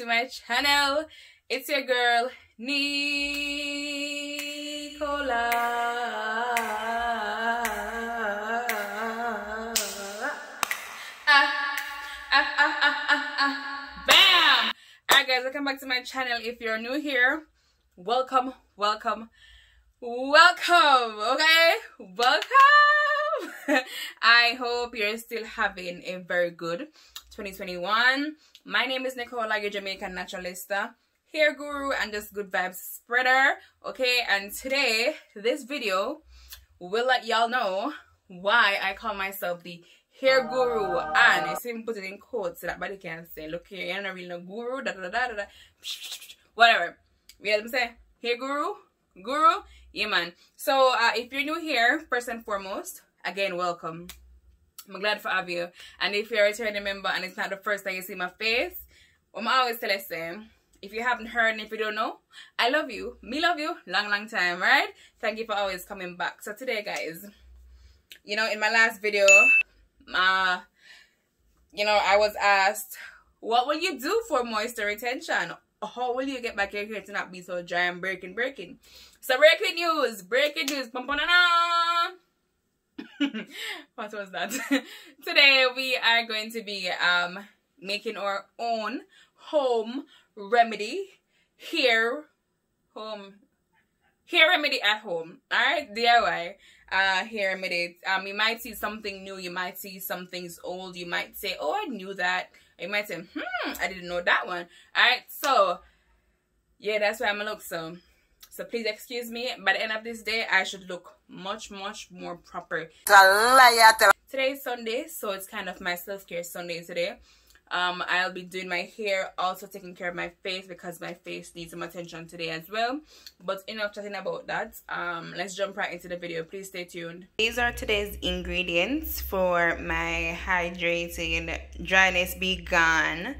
to my channel. It's your girl Nicola. Bam! Alright guys, welcome back to my channel. If you're new here, welcome. Okay, welcome. I hope you're still having a very good 2021. My name is Nicola, your Jamaican naturalista, hair guru, and just good vibes spreader. Okay, and today this video will let y'all know why I call myself the hair guru, and I see him put it in quotes so that body can say, look here, you're not really no guru, whatever. You know what I'm saying? Hair guru. Yeah, man. So if you're new here, first and foremost, again, welcome. I'm glad to have you. And if you're a returning member and it's not the first time you see my face, I'm always tell you same. If you haven't heard and if you don't know, I love you. Me love you. Long time, right? Thank you for always coming back. So today, guys, you know, in my last video, you know, I was asked, what will you do for moisture retention? How will you get back your hair to not be so dry and breaking? So breaking news. What was that? Today we are going to be making our own home remedy hair remedy at home. Alright, DIY hair remedy. You might see something new, you might see some things old, you might say, oh, I knew that. You might say, I didn't know that one. Alright, so yeah, that's why I'm gonna look. So please excuse me. By the end of this day, I should look much more proper. Today is Sunday, so it's kind of my self-care Sunday today. I'll be doing my hair, also taking care of my face because my face needs some attention today as well. But enough chatting about that. Let's jump right into the video. Please stay tuned. These are today's ingredients for my hydrating dryness be gone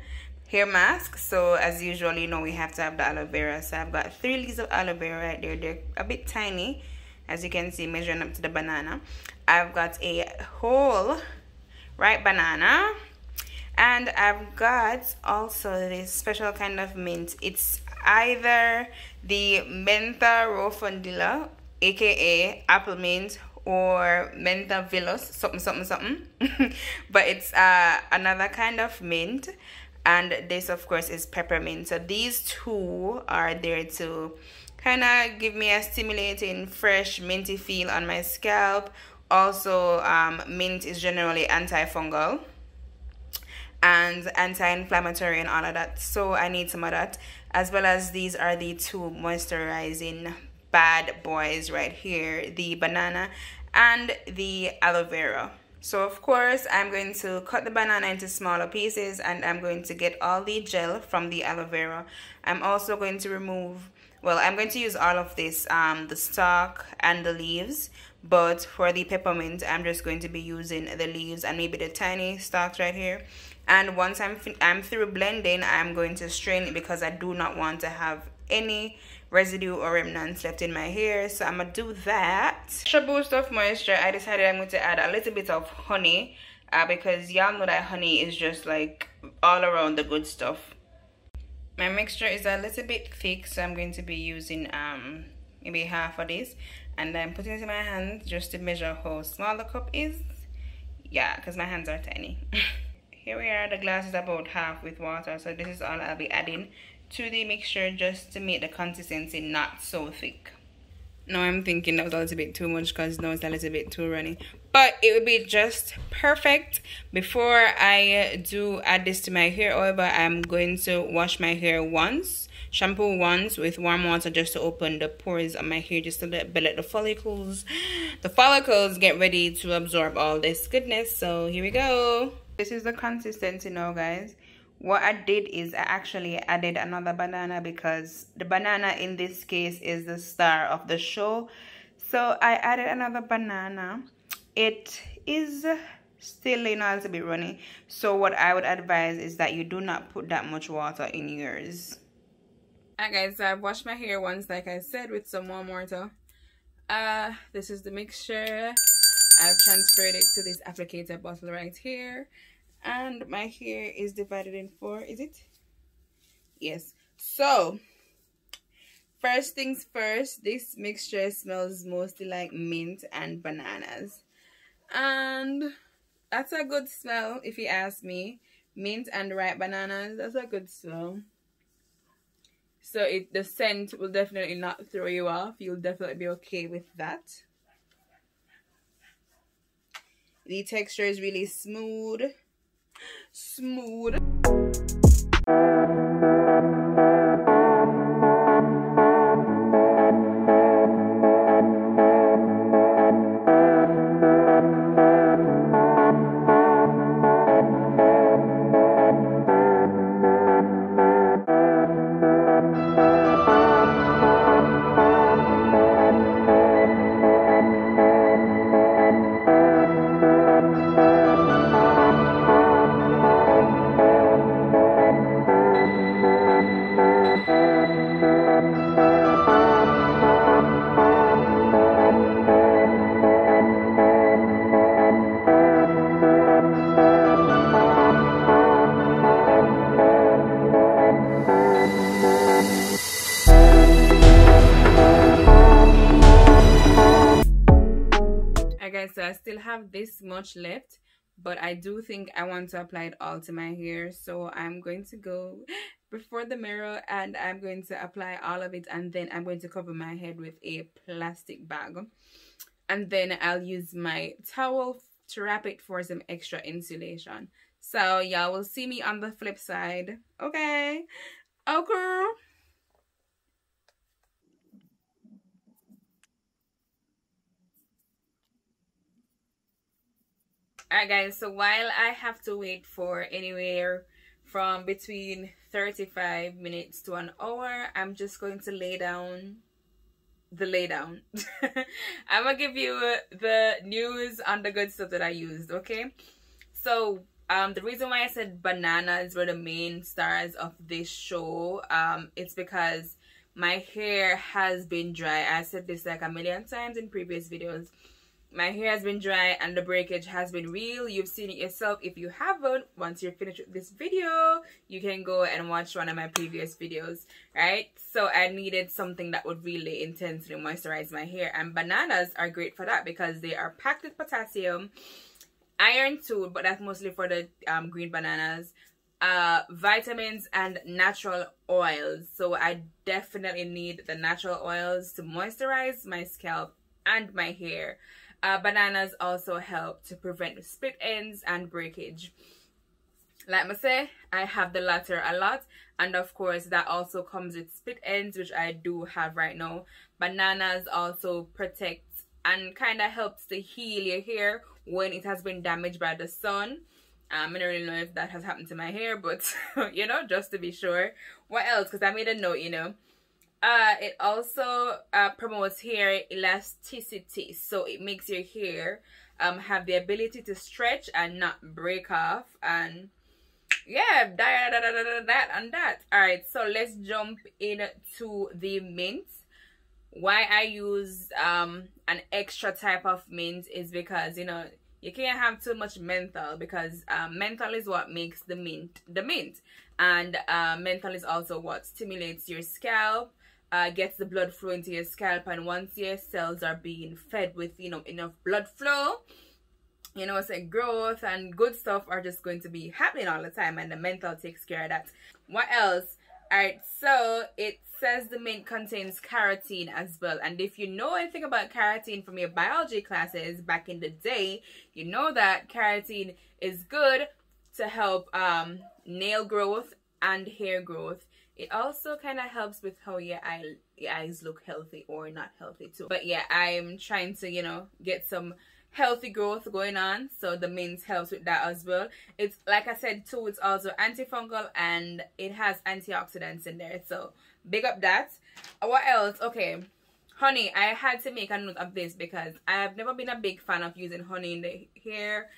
hair mask. So as usual, you know, we have to have the aloe vera. So I've got 3 leaves of aloe vera right there. They're a bit tiny, as you can see, measuring up to the banana. I've got a whole ripe banana. And I've got also this special kind of mint. It's either the Mentha Rofundilla, aka apple mint, or Mentha Villus, something. But it's another kind of mint. And this, of course, is peppermint. So these two are there to kind of give me a stimulating, fresh, minty feel on my scalp. Also, mint is generally antifungal and anti-inflammatory and all of that, so I need some of that, as well as these are the 2 moisturizing bad boys right here, the banana and the aloe vera. So of course I'm going to cut the banana into smaller pieces, and I'm going to get all the gel from the aloe vera. I'm also going to remove, well, I'm going to use all of this, the stalk and the leaves, but for the peppermint I'm just going to be using the leaves and maybe the tiny stalks right here. And once I'm through blending, I'm going to strain it because I do not want to have any residue or remnants left in my hair. So I'm gonna do that. Extra boost of moisture, I decided I'm going to add a little bit of honey because y'all know that honey is just like all around the good stuff. My mixture is a little bit thick, so I'm going to be using maybe half of this, and I'm putting it in my hands just to measure how small the cup is. Yeah, because my hands are tiny. Here we are, the glass is about half with water, so this is all I'll be adding to the mixture just to make the consistency not so thick. Now I'm thinking that was a little bit too much because now it's a little bit too runny, but it would be just perfect. Before I do add this to my hair, however, I'm going to wash my hair once, shampoo once with warm water just to open the pores of my hair, just to let the follicles get ready to absorb all this goodness. So here we go. This is the consistency now, guys. What I did is I actually added another banana because the banana in this case is the star of the show. So I added another banana. It is still, you know, a little bit runny. So what I would advise is that you do not put that much water in yours. Alright guys, so I've washed my hair once, like I said, with some warm water. This is the mixture. I've transferred it to this applicator bottle right here. And my hair is divided in 4, is it? Yes. So first things first, this mixture smells mostly like mint and bananas, and that's a good smell if you ask me. Mint and ripe bananas, that's a good smell. So the scent will definitely not throw you off. You'll definitely be okay with that. The texture is really smooth. So I still have this much left, but I do think I want to apply it all to my hair. So I'm going to go before the mirror and I'm going to apply all of it, and then I'm going to cover my head with a plastic bag, and then I'll use my towel to wrap it for some extra insulation. So y'all will see me on the flip side. Okay. Alright guys, so while I have to wait for anywhere from between 35 minutes to an hour, I'm just going to lay down the lay down. I'm gonna give you the news on the good stuff that I used, okay? So the reason why I said bananas were the main stars of this show, it's because my hair has been dry. I said this like a million times in previous videos. My hair has been dry and the breakage has been real. You've seen it yourself. If you haven't, once you're finished with this video, you can go and watch one of my previous videos, right? So I needed something that would really intensely moisturize my hair, and bananas are great for that because they are packed with potassium, iron too, but that's mostly for the green bananas, vitamins and natural oils. So I definitely need the natural oils to moisturize my scalp and my hair. Bananas also help to prevent split ends and breakage. Like I say, I have the latter a lot, and of course that also comes with split ends, which I do have right now. Bananas also protect and kind of helps to heal your hair when it has been damaged by the sun. I don't really know if that has happened to my hair, but you know, just to be sure. What else? Because I made a note, you know. It also promotes hair elasticity, so it makes your hair have the ability to stretch and not break off, and yeah, that and that. All right, so let's jump into the mint. Why I use an extra type of mint is because, you know, you can't have too much menthol, because menthol is what makes the mint and menthol is also what stimulates your scalp, gets the blood flow into your scalp, and once your cells are being fed with, you know, enough blood flow, you know, so growth and good stuff are just going to be happening all the time, and the menthol takes care of that. What else? All right, so it says the mint contains keratin as well, and if you know anything about keratin from your biology classes back in the day, you know that keratin is good to help nail growth and hair growth. It also kind of helps with how your eyes look healthy or not healthy too. But yeah, I'm trying to, you know, get some healthy growth going on, so the mint helps with that as well. It's, like I said too, it's also antifungal and it has antioxidants in there, so big up that. What else? Okay, honey. I had to make a note of this because I have never been a big fan of using honey in the hair.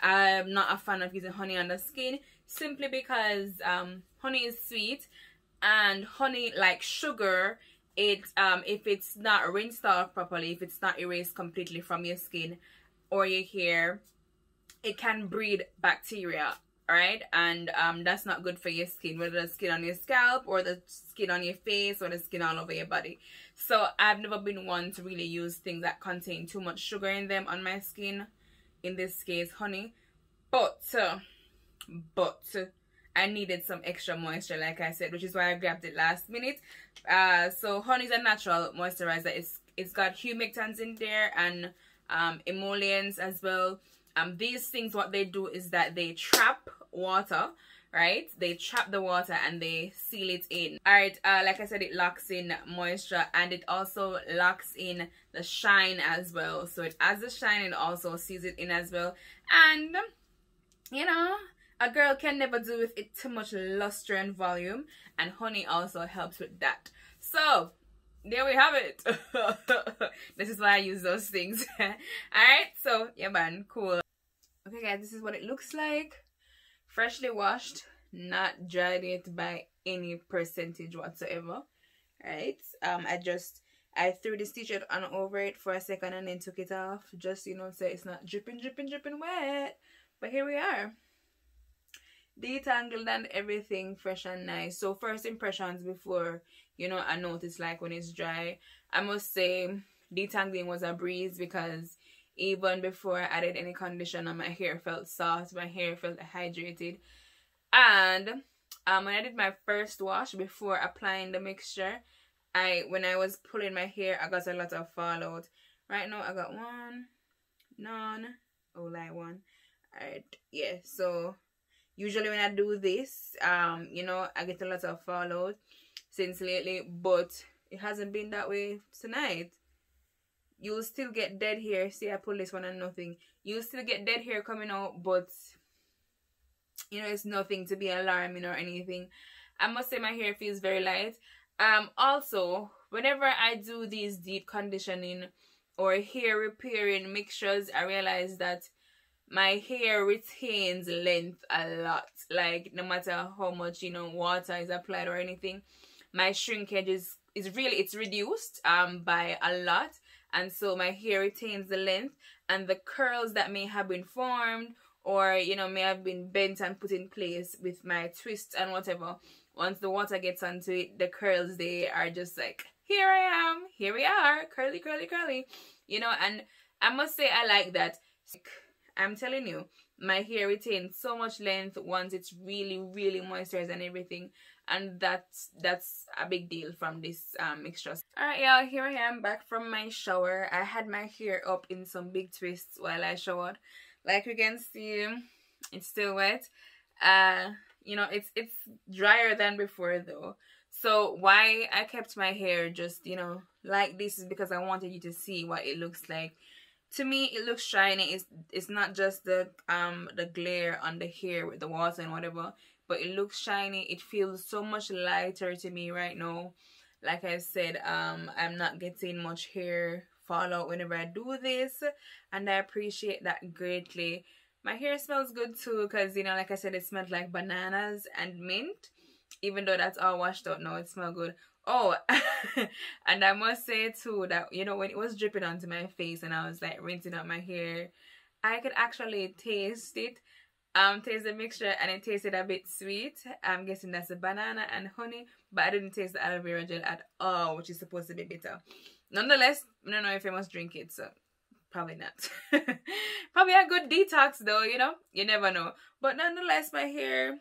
I'm not a fan of using honey on the skin, simply because honey is sweet, and honey, like sugar, it if it's not rinsed off properly, if it's not erased completely from your skin or your hair, it can breed bacteria right? And that's not good for your skin, whether the skin on your scalp or the skin on your face or the skin all over your body. So I've never been one to really use things that contain too much sugar in them on my skin, in this case honey, but I needed some extra moisture, like I said, which is why I grabbed it last minute. So honey is a natural moisturizer. It's got humectants in there and emollients as well. These things, what they do is that they trap water, right? They trap the water and they seal it in. Alright, like I said, it locks in moisture and it also locks in the shine as well. So it adds the shine and also seals it in as well. And, you know, a girl can never do with it too much luster and volume. And honey also helps with that. So, there we have it. This is why I use those things. Alright, so, yeah man, cool. Okay guys, this is what it looks like. Freshly washed, not dried yet by any percentage whatsoever. Right? I threw this t-shirt on over it for a second and then took it off, just, you know, so it's not dripping wet. But here we are, detangled and everything, fresh and nice. So first impressions before, you know, I notice like when it's dry, I must say detangling was a breeze, because even before I added any conditioner, my hair felt soft, my hair felt hydrated. And when I did my first wash before applying the mixture, when I was pulling my hair, I got a lot of fallout. Right now I got one, none, oh like one. Alright, yeah, so usually when I do this, you know, I get a lot of fallout since lately, but it hasn't been that way tonight. You'll still get dead hair. See, I pull this one and nothing. You'll still get dead hair coming out, but you know, it's nothing to be alarming or anything. I must say my hair feels very light. Also, whenever I do these deep conditioning or hair repairing mixtures, I realize that my hair retains length a lot. Like, no matter how much, you know, water is applied or anything, my shrinkage is it's reduced by a lot. And so my hair retains the length, and the curls that may have been formed or, you know, may have been bent and put in place with my twists and whatever, once the water gets onto it, the curls, they are just like, here I am, here we are, curly, curly, curly, you know. And I must say I like that. I'm telling you, my hair retains so much length once it's really, really moisturized and everything. And that's a big deal from this mixture. Alright y'all, here I am back from my shower. I had my hair up in some big twists while I showered. Like you can see, it's still wet. You know, it's drier than before though. So why I kept my hair just, you know, like this is because I wanted you to see what it looks like. To me, it looks shiny. It's not just the glare on the hair with the water and whatever, but it looks shiny. It feels so much lighter to me right now. Like I said, I'm not getting much hair fallout whenever I do this, and I appreciate that greatly. My hair smells good too, because, you know, like I said, it smells like bananas and mint. Even though that's all washed out now, it smells good. Oh, and I must say too that, you know, when it was dripping onto my face and I was like rinsing out my hair, I could actually taste it. Taste the mixture, and it tasted a bit sweet. I'm guessing that's the banana and honey, but I didn't taste the aloe vera gel at all, which is supposed to be bitter. Nonetheless, I don't know if I must drink it, so probably not. Probably a good detox though, you know, you never know. But nonetheless, my hair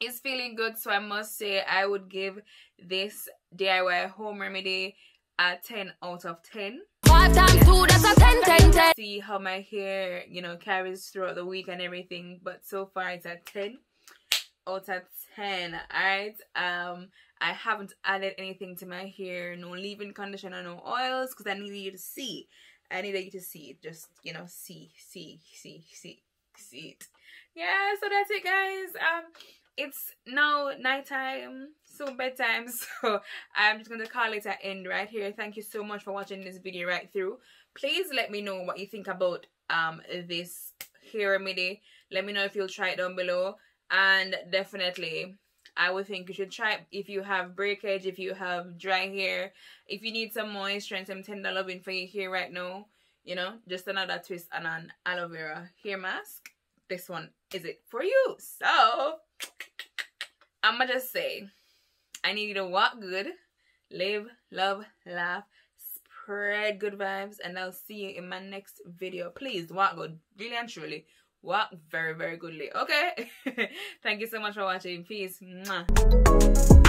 is feeling good, so I must say I would give this DIY home remedy a 10 out of 10. 5 times 2, that's a 10, 10, 10. See how my hair, you know, carries throughout the week and everything, but so far it's a 10 out of 10. Alright, I haven't added anything to my hair, no leave-in conditioner, no oils, because I needed you to see. I needed you to see it, just, you know, see it. Yeah, so that's it guys. It's now nighttime, so bedtime, so I'm just gonna call it an end right here. Thank you so much for watching this video right through. Please let me know what you think about this hair remedy. Let me know if you'll try it down below, and definitely I would think you should try it if you have breakage, if you have dry hair, if you need some moisture and some tender loving for your hair right now, you know, just another twist on an aloe vera hair mask. this one is it for you. So I'ma just say, I need you to walk good, live, love, laugh, spread good vibes, and I'll see you in my next video. Please walk good, really and truly. Walk very, very goodly. Okay. Thank you so much for watching. Peace. Mwah.